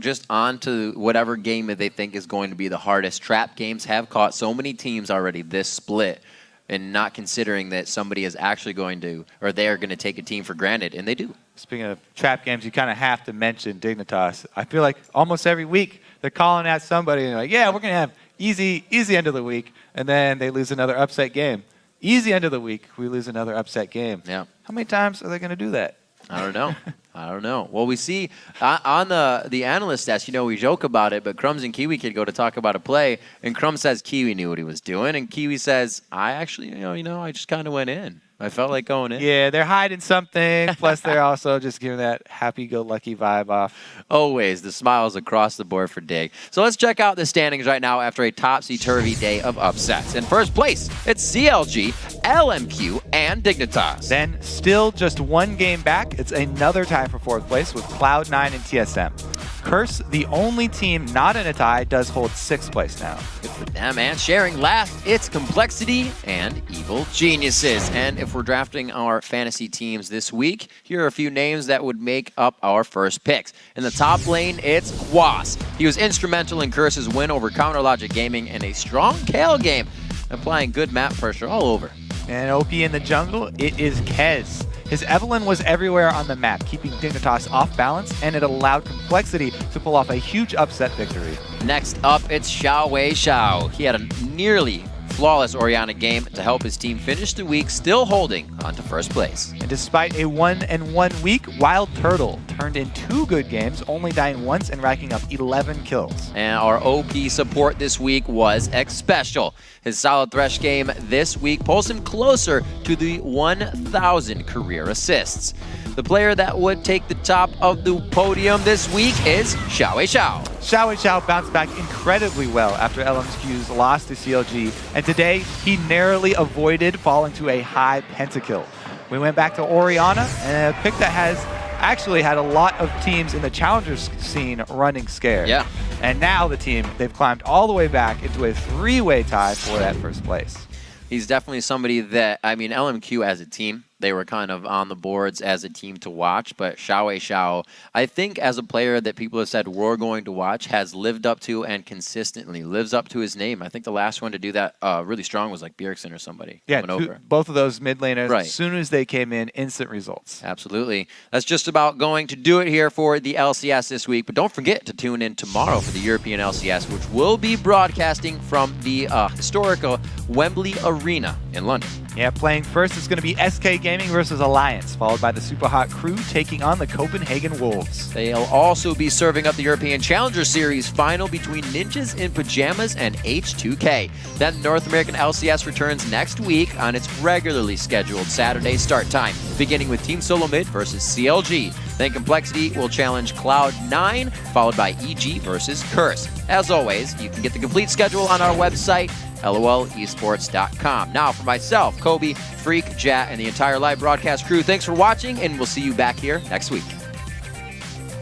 just on to whatever game that they think is going to be the hardest. Trap games have caught so many teams already this split, and not considering that somebody is actually going to, or they are going to take a team for granted, and they do. Speaking of trap games, you kind of have to mention Dignitas. I feel like almost every week they're calling at somebody and they're like, yeah, we're going to have easy end of the week, and then they lose another upset game. Easy end of the week, we lose another upset game. Yeah. How many times are they going to do that? I don't know. I don't know. Well, we see on the analyst desk, we joke about it, but Crumbs and Kiwi Kid go to talk about a play, and Crumbs says Kiwi knew what he was doing, and Kiwi says, I actually, I just kind of went in. I felt like going in. Yeah, they're hiding something. Plus, they're also just giving that happy-go-lucky vibe off. Always. The smiles across the board for Dig. So let's check out the standings right now after a topsy-turvy day of upsets. In first place, it's CLG, LMQ, and Dignitas. Then, still just one game back, it's another tie for fourth place with Cloud9 and TSM. Curse, the only team not in a tie, does hold sixth place now. Good for them. And sharing last, it's Complexity and Evil Geniuses. And if we're drafting our fantasy teams this week, here are a few names that would make up our first picks. In the top lane, it's Quas. He was instrumental in Curse's win over Counter Logic Gaming and a strong Kale game, applying good map pressure all over. And OP in the jungle, it is Kez. His Evelyn was everywhere on the map, keeping Dignitas off balance, and it allowed Complexity to pull off a huge upset victory. Next up, it's Xiao Xiao. He had a nearly flawless Orianna game to help his team finish the week, still holding on to first place. And despite a 1-1 week, Wild Turtle turned in 2 good games, only dying once and racking up 11 kills. And our OP support this week was X-Special. His solid Thresh game this week pulls him closer to the 1,000 career assists. The player that would take the top of the podium this week is Xiao Xiao. Xiao Xiao bounced back incredibly well after LMQ's loss to CLG, and today he narrowly avoided falling to a high pentakill. We went back to Orianna, and a pick that has actually had a lot of teams in the challengers scene running scared. Yeah. And now the team, they've climbed all the way back into a 3-way tie for that first place. He's definitely somebody that, LMQ as a team, they were kind of on the boards as a team to watch, but Xiao Xiao, I think as a player that people have said we're going to watch, has lived up to and consistently lives up to his name. I think the last one to do that really strong was like Bjergsen or somebody. Yeah, both of those mid laners, right. As soon as they came in, instant results. Absolutely. That's just about going to do it here for the LCS this week, but don't forget to tune in tomorrow for the European LCS, which will be broadcasting from the historical Wembley Arena in London. Yeah, playing first is going to be SK Gaming versus Alliance, followed by the Super Hot Crew taking on the Copenhagen Wolves. They'll also be serving up the European Challenger Series final between Ninjas in Pajamas and H2K. Then the North American LCS returns next week on its regularly scheduled Saturday start time, beginning with Team Solo Mid versus CLG. Then Complexity will challenge Cloud9, followed by EG versus Curse. As always, you can get the complete schedule on our website, lolesports.com. Now, for myself, Kobe, Freak, Jat, and the entire live broadcast crew, thanks for watching, and we'll see you back here next week.